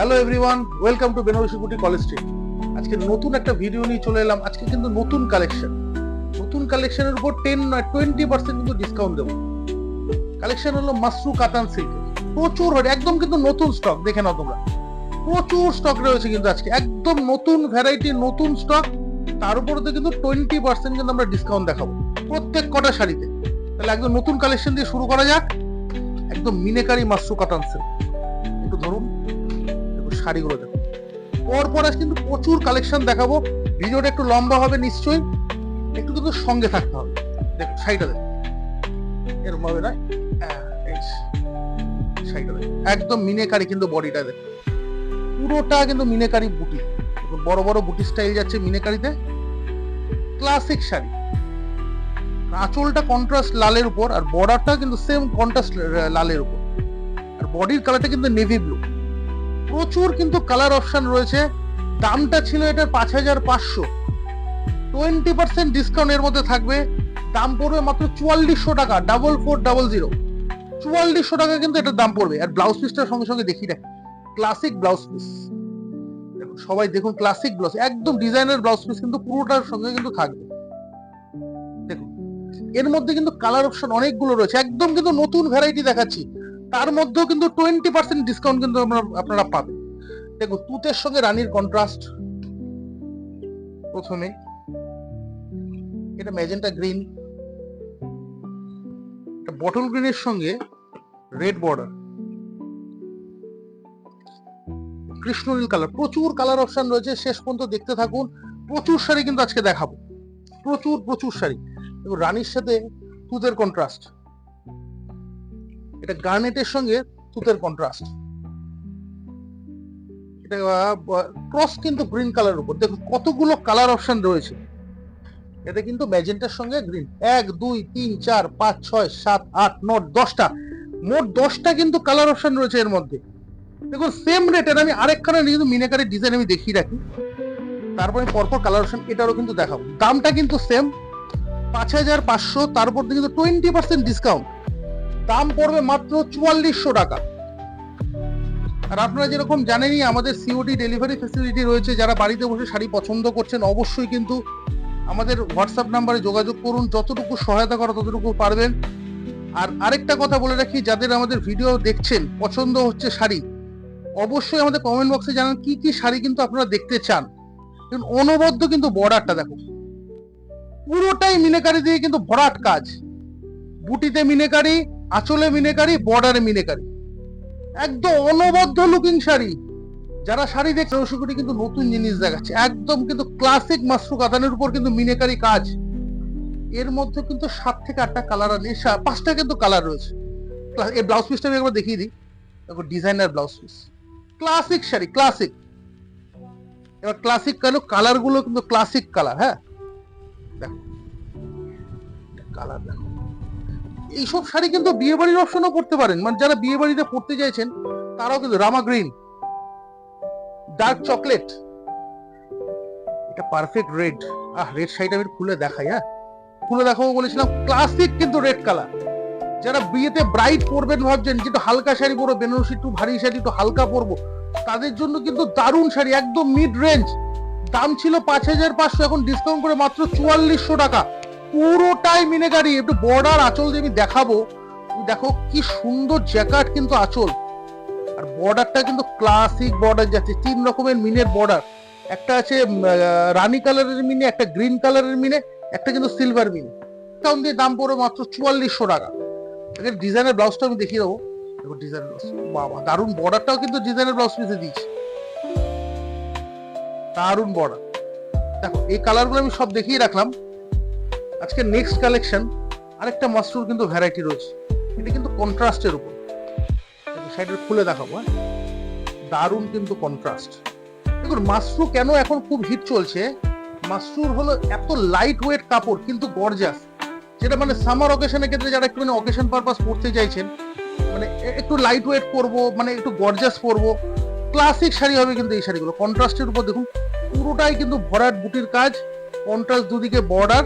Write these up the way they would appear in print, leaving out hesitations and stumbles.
Hello everyone, welcome to Banarasi Buti College street. আজকে নতুন একটা ভিডিও নিয়ে চলে এলাম। আজকে কিন্তু নতুন কালেকশনের উপর 10-20% কিন্তু ডিসকাউন্ট দেবো। কালেকশন হলো মাসরু কাতান সিল্ক, প্রচুর একদম কিন্তু নতুন স্টক। দেখে নাও তোমরা, প্রচুর স্টক রয়েছে কিন্তু আজকে একদম নতুন ভ্যারাইটি, নতুন স্টক। তার উপরে তো কিন্তু 20% কিন্তু আমরা ডিসকাউন্ট দেখাবো প্রত্যেক কটা শাড়িতে। তাহলে একদম নতুন কালেকশন দিয়ে শুরু করা যাক। একদম মিনেকারি মাসরু কাতান সিল্ক। একটু ধরুন শাড়িগুলো দেখো, পরপর আজ কিন্তু প্রচুর কালেকশন দেখাবো। ভিডিওটা একটু লম্বা হবে নিশ্চয়ই, একটু কিন্তু সঙ্গে থাকতে হবে। দেখো শাড়িটা দেখো, এরকম হবে না? শাড়িটা দেখো একদম মিনেকারি, কিন্তু বডিটা দেখো পুরোটা কিন্তু মিনেকারি বুটি, বড় বড় বুটি স্টাইল যাচ্ছে মিনেকারিতে। ক্লাসিক শাড়ি, আঁচলটা কন্ট্রাস্ট লালের উপর, আর বর্ডারটা কিন্তু সেম কন্ট্রাস্ট লালের উপর, আর বডির কালারটা কিন্তু নেভি ব্লু। প্রচুর কিন্তু কালার অপশন রয়েছে। দামটা ছিল এটার 5,500, 20% ডিসকাউন্ট এর মধ্যে থাকবে। দাম পড়বে মাত্র 4400 টাকা, 4400, 4400 টাকা কিন্তু এটার দাম পড়বে। আর ব্লাউজ পিসটার সঙ্গে সঙ্গে দেখি রাখি, ক্লাসিক ব্লাউজ পিস। দেখুন সবাই দেখুন, ক্লাসিক ব্লাউজ, একদম ডিজাইনার ব্লাউজ পিস কিন্তু পুরোটার সঙ্গে কিন্তু থাকবে। দেখুন এর মধ্যে কিন্তু কালার অপশন অনেকগুলো রয়েছে, একদম কিন্তু নতুন ভ্যারাইটি দেখাচ্ছি। তার মধ্যেও কিন্তু 20% ডিসকাউন্ট কিন্তু আপনারা পাবেন। দেখুন তুতের সঙ্গে রানীর কন্ট্রাস্ট। প্রথমে এটা ম্যাজেন্টা গ্রিন, বটল গ্রিনের সঙ্গে রেড বর্ডার, কৃষ্ণনীল কালার। প্রচুর কালার অপশন রয়েছে, শেষ পর্যন্ত দেখতে থাকুন। প্রচুর শাড়ি কিন্তু আজকে দেখাবো, প্রচুর শাড়ি। দেখুন রানীর সাথে তুতের কন্ট্রাস্ট, এটা গার্নেটের সঙ্গে তুতের কন্ট্রাস্ট, এটা ক্রস কিন্তু গ্রিন কালার উপর। দেখুন কতগুলো কালার অপশন রয়েছে। এটা কিন্তু ম্যাজেন্টার সঙ্গে গ্রিন, 1 2 3 4 5 6 7 8 9 10টা, মোট 10টা কিন্তু কালার অপশন রয়েছে এর মধ্যে। দেখুন সেম রেটের আমি আরেকখানে কিন্তু মিনাকারি ডিজাইন আমি দেখিয়ে রাখি, তারপরে পরপর কালার অপশন এটারও কিন্তু দেখাবো। দামটা কিন্তু সেম 5,500, তারপর কিন্তু 20% ডিসকাউন্ট, দাম পড়বে মাত্র 4400 টাকা। আর আপনারা যেরকম জানেনই আমাদের সিওডি ডেলিভারি ফ্যাসিলিটি রয়েছে। যারা বাড়িতে বসে শাড়ি পছন্দ করছেন অবশ্যই কিন্তু আমাদের হোয়াটসঅ্যাপ নাম্বারে যোগাযোগ করুন, যতটুকু সহায়তা করা ততটুকু পারবেন। আর আরেকটা কথা বলে রাখি, যাদের আমাদের ভিডিও দেখছেন পছন্দ হচ্ছে শাড়ি, অবশ্যই আমাদের কমেন্ট বক্সে জানান কি কি শাড়ি কিন্তু আপনারা দেখতে চান। অনবদ্য কিন্তু বর্ডারটা দেখো, পুরোটাই মিনেকারি দিয়ে কিন্তু ভরাট কাজ। বুটিতে মিনেকারি, আঁচলে মিনেকারি, বর্ডারে মিনেকারি, একদম অনবদ্য লুকিং শাড়ি। যারা শাড়ি দেখছে রসিকুটি কিন্তু নতুন জিনিস দেখাচ্ছে, একদম কিন্তু ক্লাসিক মাসরু কাতানের উপর কিন্তু মিনেকারি কাজ। এর মধ্যে কিন্তু 7 থেকে 8টা কালার আছে, 5টা কিন্তু কালার রয়েছে। এই ব্লাউজ পিসটা আমি একবার দেখিয়ে দিই। দেখো designer blouse piece, classic sari, classic. এবার ক্লাসিক কালার গুলো কিন্তু ক্লাসিক কালার। হ্যাঁ দেখো কালার দেখো, এইসব শাড়ি কিন্তু বিয়ে বাড়ির অপশনও করতে পারেন। মানে যারা বিয়ে বাড়িতে পড়তে চাইছেন তারাও কিন্তু। রামা গ্রিন, ডার্ক চকলেট, এটা পারফেক্ট রেড। রেড শাড়িটা আমি খুলে দেখাই। হ্যাঁ খুলে দেখাবো বলেছিলাম। ক্লাসিক কিন্তু রেড কালার। যারা বিয়েতে ব্রাইট পরবেন ভাবছেন, যেটা হালকা শাড়ি পরবো, বেনারসি একটু ভারী শাড়ি একটু হালকা পরবো, তাদের জন্য কিন্তু দারুণ শাড়ি, একদম মিড রেঞ্জ। দাম ছিল 5,500, এখন ডিসকাউন্ট করে মাত্র 4400 টাকা। পুরোটাই মিনেকারি। একটু বর্ডার আঁচল দিয়ে আমি দেখাবো। দেখো কি সুন্দর জ্যাকার্ড কিন্তু আঁচল, আর বর্ডারটা কিন্তু ক্লাসিক বর্ডার যাচ্ছে। 3 রকমের মিনের বর্ডার, একটা আছে রানী কালারের মিনে, একটা গ্রিন কালারের মিনে, একটা কিন্তু সিলভার মিনে। ডিসকাউন্ট দিয়ে দাম পড়বে মাত্র 4400 টাকা। ডিজাইনের ব্লাউজটা আমি দেখিয়ে দেবো। দেখো ডিজাইনের ব্লাউজ, বাবা দারুণ। বর্ডারটাও কিন্তু ডিজাইনের ব্লাউজ পিসে দিয়েছি, দারুণ বর্ডার। দেখো এই কালারগুলো আমি সব দেখিয়ে রাখলাম। আজকে নেক্সট কালেকশন আরেকটা মাসরুর কিন্তু ভ্যারাইটি রয়েছে, এটা কিন্তু কন্ট্রাস্টের উপর। শাড়িটা খুলে দেখাবো। হ্যাঁ দারুণ কিন্তু কন্ট্রাস্ট। দেখুন মাসরু কেন এখন খুব হিট চলছে। মাসরুর হলো এত লাইট ওয়েট কাপড় কিন্তু গর্জাস, যেটা মানে সামার অকেশনের ক্ষেত্রে যারা একটু অকেশন পারপাস পরতে চাইছেন, মানে একটু লাইট ওয়েট পরবো, মানে একটু গর্জাস পরবো, ক্লাসিক শাড়ি হবে কিন্তু এই শাড়িগুলো। কন্ট্রাস্টের উপর দেখুন পুরোটাই কিন্তু ভরাট বুটির কাজ, কন্ট্রাস্ট দুদিকে বর্ডার,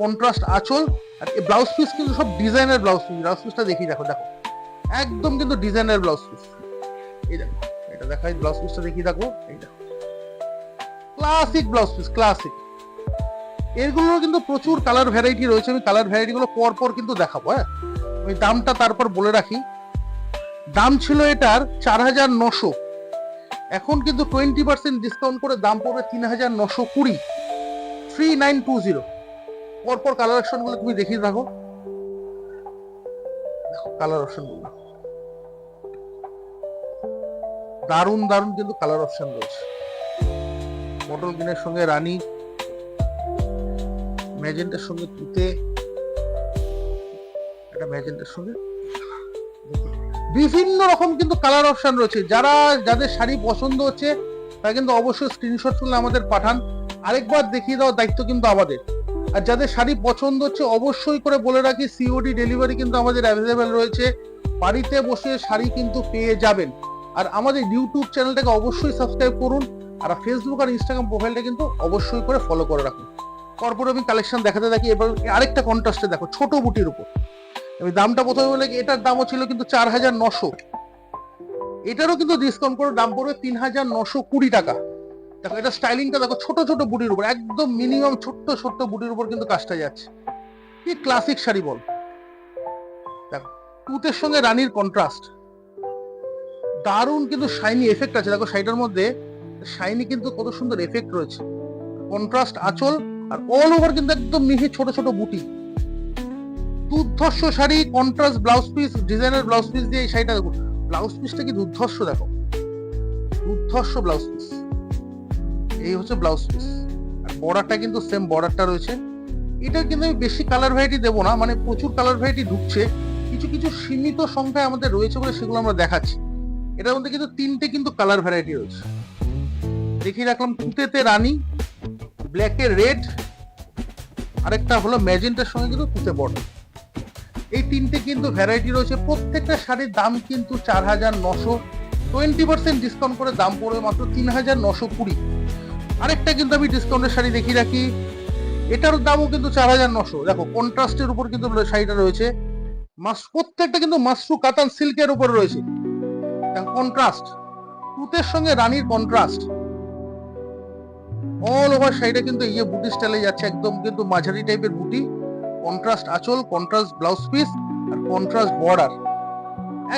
কন্ট্রাস্ট আঁচল। আর এই ব্লাউজ পিস কিন্তু সব ডিজাইনার ব্লাউজ পিস। ব্লাউজ পিসটা দেখি, দেখো দেখো একদম কিন্তু ডিজাইনার ব্লাউজ পিস। এই দেখো এটা দেখাই, ব্লাউজ পিসটা দেখিয়ে থাকবো। এইটা ক্লাসিক ব্লাউজ পিস, ক্লাসিক। এগুলোর কিন্তু প্রচুর কালার ভ্যারাইটি রয়েছে, আমি কালার ভ্যারাইটি গুলো পর পর কিন্তু দেখাবো। হ্যাঁ, আমি দামটা তারপর বলে রাখি। দাম ছিল এটার 4900, এখন কিন্তু 20% ডিসকাউন্ট করে দাম পড়বে 3920, 3920। পরপর কালার অপশন গুলো তুমি দেখিয়ে রাখো। দেখো কালার অপশন গুলো দারুন দারুন কিন্তু কালার অপশন রয়েছে। বটল গ্রিনের সঙ্গে রানী, ম্যাজেন্টার সঙ্গে তুতে, এটা ম্যাজেন্টার সঙ্গে, বিভিন্ন রকম কিন্তু কালার অপশন রয়েছে। যাদের শাড়ি পছন্দ হচ্ছে তারা কিন্তু অবশ্যই স্ক্রিনশট তুলে আমাদের পাঠান, আরেকবার দেখিয়ে দেওয়ার দায়িত্ব কিন্তু আমাদের। আর যাদের শাড়ি পছন্দ হচ্ছে অবশ্যই করে বলে রাখি, সিওডি ডেলিভারি কিন্তু আমাদের অ্যাভেলেবেল রয়েছে, বাড়িতে বসে শাড়ি কিন্তু পেয়ে যাবেন। আর আমাদের ইউটিউব চ্যানেলটাকে অবশ্যই সাবস্ক্রাইব করুন, আর ফেসবুক আর ইনস্টাগ্রাম প্রোফাইলটা কিন্তু অবশ্যই করে ফলো করে রাখুন। তারপরে আমি কালেকশন দেখাতে থাকি। এবার আরেকটা কন্ট্রাস্টে দেখো, ছোট বুটির উপর। আমি দামটা প্রথমে বলে, এটার দামও ছিল কিন্তু 4900, এটারও কিন্তু ডিসকাউন্ট করে দাম পড়বে 3920 টাকা। দেখো এটা স্টাইলিংটা দেখো, ছোট ছোট বুটির উপর, একদম মিনিমাম ছোট্ট ছোট্ট বুটির উপর কিন্তু কাজটা যাচ্ছে। কি ক্লাসিক শাড়ি বল। দেখো তুতের সঙ্গে রানীর কন্ট্রাস্ট, দারুণ কিন্তু শাইনি এফেক্ট আছে। দেখো শাড়িটার মধ্যে শাইনি কিন্তু কত সুন্দর এফেক্ট রয়েছে, কন্ট্রাস্ট আঁচল, আর অল ওভার কিন্তু একদম মিহি ছোট ছোট বুটি। দুর্ধর্ষ sari, contrast blouse piece, designer blouse piece দিয়ে এই শাড়িটা দেখো। ব্লাউজ পিসটা কি দুর্ধর্ষ, দেখো দুর্ধর্ষ ব্লাউজ পিস। এই হচ্ছে ব্লাউজ পিস, আর বর্ডারটা কিন্তু সেম বর্ডারটা রয়েছে। এটা কিন্তু আমি বেশি কালার ভ্যারাইটি দেবো না, মানে প্রচুর কালার ভ্যারাইটি ঢুকছে, কিছু কিছু সীমিত সংখ্যায় আমাদের রয়েছে বলে সেগুলো আমরা দেখাচ্ছি। এটার মধ্যে কিন্তু 3টে কিন্তু কালার ভ্যারাইটি রয়েছে। দেখিয়ে রাখলাম তুতেতে রানী, ব্ল্যাকে রেড, আরেকটা হলো ম্যাজেন্টার সঙ্গে কিন্তু তুতে বর্ডার। এই 3টে কিন্তু ভ্যারাইটি রয়েছে। প্রত্যেকটা শাড়ির দাম কিন্তু 4900, 20% ডিসকাউন্ট করে দাম পড়বে মাত্র 3920। আরেকটা কিন্তু আমি ডিসকাউন্টের শাড়ি দেখিয়ে রাখি, এটার দামও কিন্তু 4900। দেখো কন্ট্রাস্টের উপর কিন্তু শাড়িটা রয়েছে, প্রত্যেকটা কিন্তু মাশরু কাতান সিল্কের উপর রয়েছে। কন্ট্রাস্ট, তুতের সঙ্গে রানীর কন্ট্রাস্ট, অল ওভার শাড়িটা কিন্তু এই বুটি স্টাইলে যাচ্ছে, একদম কিন্তু মাঝারি টাইপের বুটি, কন্ট্রাস্ট আঁচল, কন্ট্রাস্ট ব্লাউজ পিস, আর কন্ট্রাস্ট বর্ডার।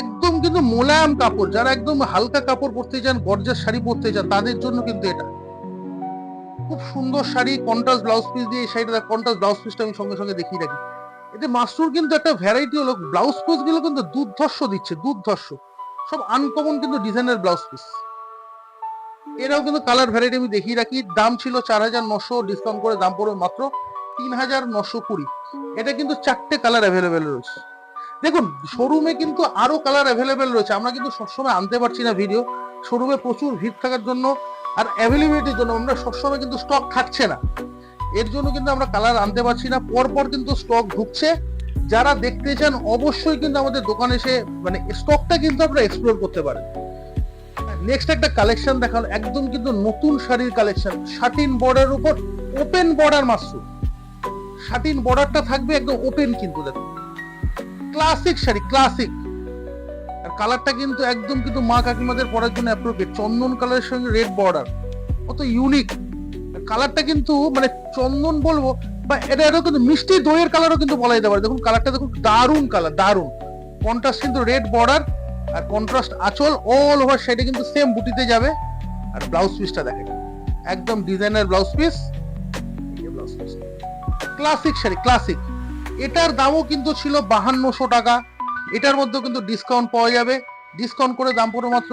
একদম কিন্তু মোলায়েম কাপড়, যারা একদম হালকা কাপড় পরতে চান, গর্জাস শাড়ি পরতে চান, তাদের জন্য কিন্তু এটা খুব সুন্দর শাড়ি। কন্ট্রাস্ট ব্লাউজ পিস দিয়ে এই শাড়িটা, কন্ট্রাস্ট ব্লাউজ পিসটা আমি সঙ্গে সঙ্গে দেখিয়ে রাখি। এতে মাশরুর কিন্তু একটা ভ্যারাইটি হলো, ব্লাউজ পিস গুলো কিন্তু দুর্ধর্ষ দিচ্ছে, দুর্ধর্ষ, সব আনকমন কিন্তু ডিজাইনের ব্লাউজ পিস। এরাও কিন্তু কালার ভ্যারাইটি আমি দেখিয়ে রাখি। দাম ছিল 4900, ডিসকাউন্ট করে দাম পড়বে মাত্র 3920। এটা কিন্তু 4টে কালার অ্যাভেলেবেল রয়েছে। দেখুন শোরুমে কিন্তু আরো কালার অ্যাভেলেবেল রয়েছে, আমরা কিন্তু সবসময় আনতে পারছি না ভিডিও, শোরুমে প্রচুর ভিড় থাকার জন্য আর অ্যাভেলেবিলিটির জন্য আমরা সবসময় কিন্তু স্টক থাকছে না, এর জন্য কিন্তু আমরা কালার আনতে পারছি না। পরপর কিন্তু স্টক ঢুকছে, যারা দেখতে চান অবশ্যই কিন্তু আমাদের দোকানে এসে মানে স্টকটা কিন্তু আপনারা এক্সপ্লোর করতে পারেন। নেক্সট একটা কালেকশন দেখালো, একদম কিন্তু নতুন শাড়ির কালেকশন, শাটিন বর্ডারের উপর ওপেন বর্ডার মাশরু। শাটিন বর্ডারটা থাকবে একদম ওপেন, কিন্তু দেখুন ক্লাসিক শাড়ি, ক্লাসিক। আর কালারটা কিন্তু একদম কিন্তু মা কাকিমাদের পরার জন্য অ্যাপ্রোপ্রিয়েট, চন্দন কালারের সঙ্গে রেড বর্ডার, কত ইউনিক কালারটা। কিন্তু মানে চন্দন বলবো বা এটা কিন্তু মিষ্টি দইয়ের কালারও কিন্তু বলা যেতে পারে। দেখুন কালারটা দেখুন, দারুন কালার, দারুন কন্ট্রাস্ট, কিন্তু রেড বর্ডার আর কন্ট্রাস্ট আঁচল, অল ওভার শাড়িটা কিন্তু সেম বুটিতে যাবে। আর ব্লাউজ পিসটা দেখেন, একদম designer blouse piece, classic sari, classic. এটার দামও কিন্তু ছিল 5200 টাকা, এটার মধ্যেও কিন্তু ডিসকাউন্ট পাওয়া যাবে, ডিসকাউন্ট করে দাম পড়বে মাত্র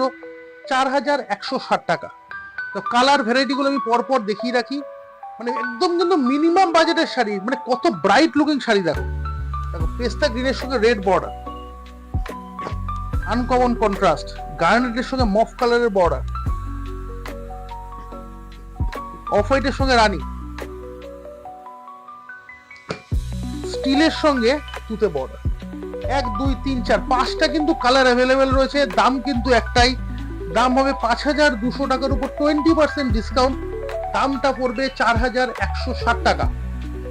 4160 টাকা। তো কালার ভ্যারাইটি গুলো আমি পরপর দেখিয়ে রাখি, মানে একদম কিন্তু মিনিমাম বাজেটের শাড়ি, মানে কত ব্রাইট লুকিং শাড়ি। দেখো দেখো পেস্তা গ্রিনের সঙ্গে রেড বর্ডার, আনকমন কন্ট্রাস্ট, গার্নেটের সঙ্গে মফ কালারের বর্ডার, অফ হোয়াইটের সঙ্গে রানী, স্টিলের সঙ্গে তুতে বর্ডার। 1 2 3 4 5টা কিন্তু কালার অ্যাভেলেবেল রয়েছে। দাম কিন্তু একটাই, দাম হবে 5200 টাকার উপর 20% ডিসকাউন্ট, দামটা পড়বে 4160 টাকা।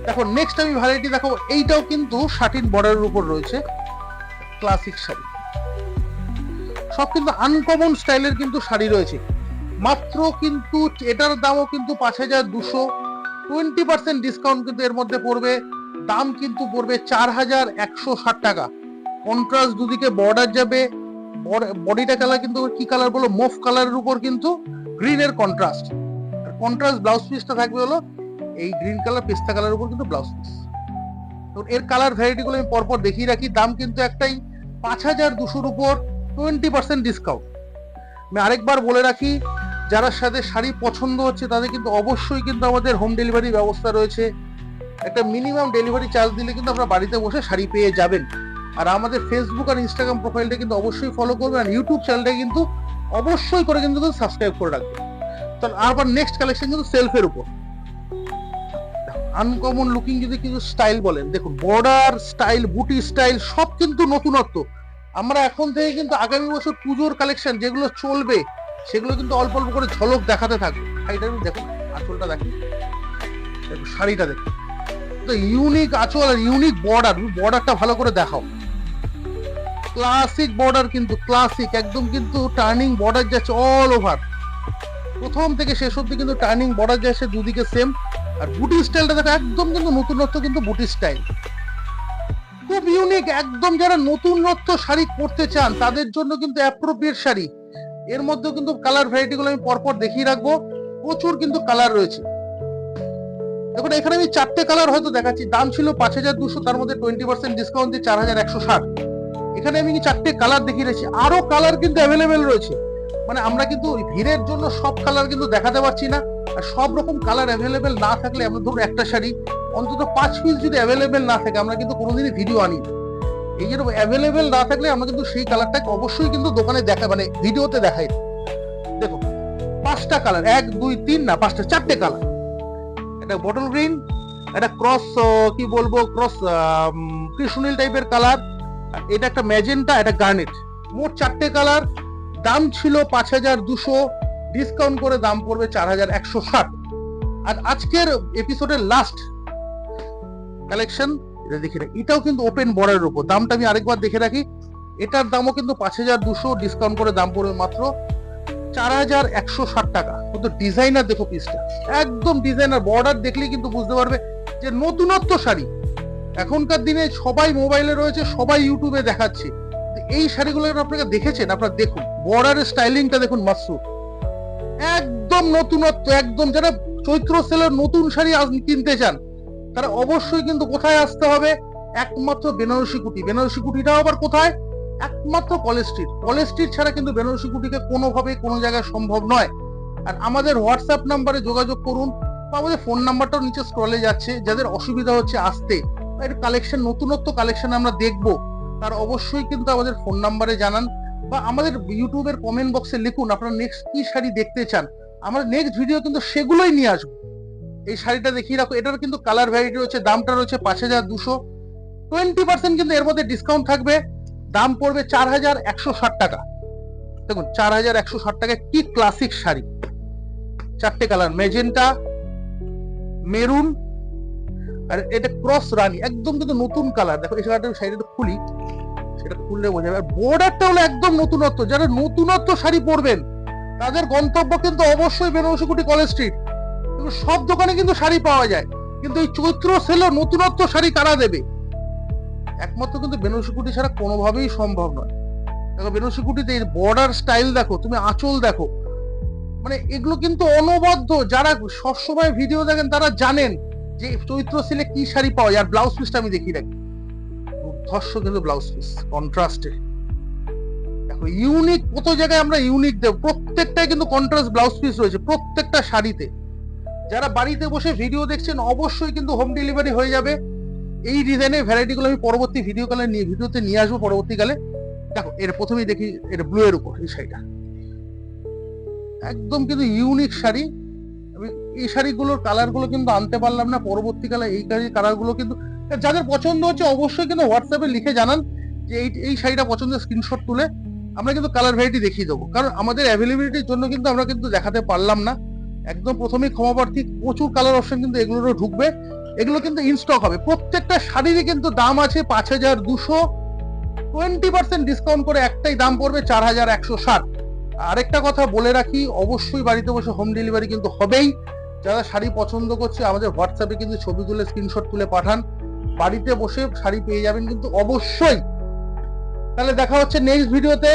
দেখো নেক্সট আমি ভ্যারাইটি দেখো, এইটাও কিন্তু শাটিন বর্ডারের উপর রয়েছে, ক্লাসিক শাড়ি, সব কিন্তু আনকমন স্টাইলের কিন্তু শাড়ি রয়েছে। মাত্র কিন্তু এটার দামও কিন্তু 5200, 20% ডিসকাউন্ট কিন্তু এর মধ্যে পড়বে। দাম কিন্তু পড়বে 4160 টাকা। কন্ট্রাস্ট দুদিকে বর্ডার যাবে, বডিটা কালার কিন্তু কি কালার বলো, মুভ কালারের উপর কিন্তু গ্রিনের কন্ট্রাস্ট। কন্ট্রাস্ট ব্লাউজ পিসটা থাকবে হলো এই গ্রিন কালার পেস্তা কালারের উপর কিন্তু ব্লাউজ পিস। তো এর কালার ভ্যারাইটি গুলো আমি পরপর দেখিয়ে রাখি। দাম কিন্তু একটাই 5200-র উপর 20% ডিসকাউন্ট। আমি আরেকবার বলে রাখি, যারা সাথে শাড়ি পছন্দ হচ্ছে তাদের কিন্তু অবশ্যই কিন্তু আমাদের হোম ডেলিভারি ব্যবস্থা রয়েছে। একটা মিনিমাম ডেলিভারি চার্জ দিলে কিন্তু আপনারা বাড়িতে বসে শাড়ি পেয়ে যাবেন। আর আমাদের ফেসবুক আর ইনস্টাগ্রাম প্রোফাইলটা কিন্তু অবশ্যই ফলো করবেন, আর ইউটিউব চ্যানেলটা কিন্তু অবশ্যই করে কিন্তু সাবস্ক্রাইব করে রাখবেন। তো আবার নেক্সট কালেকশন কিন্তু সেলফের উপর আনকমন লুকিং যদি কিছু স্টাইল বলেন, দেখুন বর্ডার স্টাইল, বুটি স্টাইল সব কিন্তু নতুনত্ব। আমরা এখন থেকে কিন্তু আগামী বছর পুজোর কালেকশন যেগুলো চলবে সেগুলো কিন্তু অল্প অল্প করে ঝলক দেখাতে থাকবে। শাড়িটা দেখুন, আঁচলটা দেখুন, দেখুন শাড়িটা দেখুন, তো ইউনিক আঁচল আর ইউনিক বর্ডার, বর্ডারটা ভালো করে দেখাও। ক্লাসিক বর্ডার কিন্তু ক্লাসিক একদম, কিন্তু টার্নিং বর্ডার যাচ্ছে অল ওভার, প্রথম থেকে শেষ অব্দি কিন্তু টার্নিং বর্ডার যাচ্ছে দুদিকে সেম। আর বুটি স্টাইলটা দেখো একদম কিন্তু নতুনত্ব, কিন্তু বুটি স্টাইল খুব ইউনিক একদম। যারা নতুনত্ব শাড়ি পরতে চান তাদের জন্য কিন্তু অ্যাপ্রোপ্রিয়েট শাড়ি। এর মধ্যেও কিন্তু কালার ভ্যারাইটি গুলো আমি পরপর দেখিয়ে রাখবো, প্রচুর কিন্তু কালার রয়েছে। দেখুন এখানে আমি 4টে কালার হয়তো দেখাচ্ছি। দাম ছিল 5200, তার মধ্যে 20% ডিসকাউন্ট দিয়ে 4160। এখানে আমি 4টে কালার দেখিয়ে রেখেছি, আরো কালার কিন্তু অ্যাভেলেবেল রয়েছে। মানে আমরা কিন্তু ভিড়ের জন্য সব কালার কিন্তু দেখাতে পারছি না, আর সব রকম কালার অ্যাভেলেবেল না থাকলে আমরা ধরুন একটা শাড়ি অন্তত 5 পিস যদি অ্যাভেলেবেল না থাকে আমরা কিন্তু কোনোদিনই ভিডিও আনি। এই যে অ্যাভেলেবেল না থাকলে আমরা কিন্তু সেই কালারটাকে অবশ্যই কিন্তু দোকানে দেখা, মানে ভিডিওতে দেখাই। দেখো 5টা কালার, 1 2 3 না 5টা, 4টে কালার। এটা বটল গ্রিন, এটা ক্রস কি বলবো, ক্রস কৃষ্ণনীল টাইপের কালার, এটা একটা ম্যাজেন্টা, এটা গার্নেট। মোট 4টে কালার। দাম ছিল 5200, ডিসকাউন্ট করে দাম পড়বে 4160। আর আজকের এপিসোডের লাস্ট কালেকশন এটা দেখে রাখি, এটাও কিন্তু ওপেন বর্ডারের উপর। দামটা আমি আরেকবার দেখে রাখি, এটার দামও কিন্তু 5200, ডিসকাউন্ট করে দাম পড়বে মাত্র 4160 টাকা। কিন্তু ডিজাইনার দেখো পিসটা, একদম ডিজাইনার। বর্ডার দেখলেই কিন্তু বুঝতে পারবে যে নতুনত্ব শাড়ি। এখনকার দিনে সবাই মোবাইলে রয়েছে, সবাই ইউটিউবে দেখাচ্ছে। এই শাড়িগুলো আপনারা দেখেছেন, আপনারা দেখুন বর্ডারের স্টাইলিংটা দেখুন, মাসুর একদম নতুনত্ব একদম। যারা চৈত্র সেলের নতুন শাড়ি কিনতে চান তারা অবশ্যই কিন্তু কোথায় আসতে হবে, একমাত্র বেনারসি কুটি। বেনারসি কুটিটাও আবার কোথায়, একমাত্র কলেজ স্ট্রিট। কলেজ স্ট্রিট ছাড়া কিন্তু বেনারসি কুটিকে কোনোভাবে কোনো জায়গায় সম্ভব নয়। আর আমাদের হোয়াটসঅ্যাপ নাম্বারে যোগাযোগ করুন, বা আমাদের ফোন নাম্বারটাও নিচে স্ক্রলে যাচ্ছে। যাদের অসুবিধা হচ্ছে আসতে, এর কালেকশন নতুনত্ব কালেকশন আমরা দেখবো, তার অবশ্যই কিন্তু আমাদের ফোন নাম্বারে জানান, বা আমাদের ইউটিউবের কমেন্ট বক্সে লিখুন আপনারা নেক্সট কি শাড়ি দেখতে চান। আমরা নেক্সট ভিডিও কিন্তু সেগুলোই নিয়ে আসবো। এই শাড়িটা দেখিয়ে রাখো, এটার কিন্তু কালার ভ্যারাইটি রয়েছে। দামটা রয়েছে 5200, 20% কিন্তু এর মধ্যে ডিসকাউন্ট থাকবে। দাম পড়বে 4160 টাকা। দেখুন 4160 টাকা, কি ক্লাসিক শাড়ি। 4টে কালার, মেজেন্টা, মেরুন, আর এটা ক্রস রানী, একদম কিন্তু নতুন কালার। দেখো এই শাড়িটা খুলি, সেটা খুললে বোঝা যাবে। বর্ডারটা হলো একদম নতুনত্ব। যারা নতুনত্ব শাড়ি পরবেন তাদের গন্তব্য কিন্তু অবশ্যই বেনারসি কুটি, কলেজ স্ট্রিট। কিন্তু সব দোকানে কিন্তু শাড়ি পাওয়া যায়, কিন্তু এই চৈত্র সেলে নতুনত্ব শাড়ি কারা দেবে? একমাত্র কিন্তু বেনারসি কুটি ছাড়া কোনোভাবেই সম্ভব নয়। দেখো বেনারসি কুটিতে বর্ডার স্টাইল দেখো, তুমি আঁচল দেখো, মানে এগুলো কিন্তু অনবদ্য। যারা সবসময় ভিডিও দেখেন তারা জানেন যে চৈত্র সেলে কি শাড়ি পাওয়া যায়। আর ব্লাউজ পিসটা আমি দেখিয়ে রাখি, দুর্ধর্ষ কিন্তু ব্লাউজ পিস কন্ট্রাস্টে। দেখো ইউনিক, কত জায়গায় আমরা ইউনিক দেব, প্রত্যেকটাই কিন্তু কন্ট্রাস্ট ব্লাউজ পিস রয়েছে প্রত্যেকটা শাড়িতে। যারা বাড়িতে বসে ভিডিও দেখছেন অবশ্যই কিন্তু হোম ডেলিভারি হয়ে যাবে। এই ডিজাইনের ভ্যারাইটি গুলো আমি পরবর্তী ভিডিওতে নিয়ে আসবো পরবর্তীকালে। দেখো এর প্রথমেই দেখি, এটা ব্লু এর উপর এই শাড়িটা, একদম কিন্তু ইউনিক শাড়ি। এই শাড়িগুলোর কালার গুলো কিন্তু আনতে পারলাম না, পরবর্তীকালে এই কালার গুলো কিন্তু যাদের পছন্দ হচ্ছে অবশ্যই কিন্তু হোয়াটসঅ্যাপে লিখে জানান যে এই শাড়িটা পছন্দের, স্ক্রিনশট তুলে আমরা কিন্তু কালার ভ্যারাইটি দেখিয়ে দেবো। কারণ আমাদের অ্যাভেলেবিলিটির জন্য কিন্তু আমরা কিন্তু দেখাতে পারলাম না। একদম প্রথমেই ক্ষমাপ্রার্থী, প্রচুর কালার অপশন কিন্তু এগুলোরও ঢুকবে, এগুলো কিন্তু ইনস্টক হবে। প্রত্যেকটা শাড়িরই কিন্তু দাম আছে 5200, 20% ডিসকাউন্ট করে একটাই দাম পড়বে 4160। আরেকটা কথা বলে রাখি, অবশ্যই বাড়িতে বসে হোম ডেলিভারি কিন্তু হবেই। যারা শাড়ি পছন্দ করছে আমাদের হোয়াটসঅ্যাপে কিন্তু ছবি তুলে স্ক্রিনশট তুলে পাঠান, বাড়িতে বসে শাড়ি পেয়ে যাবেন কিন্তু অবশ্যই। তাহলে দেখা হচ্ছে নেক্সট ভিডিওতে।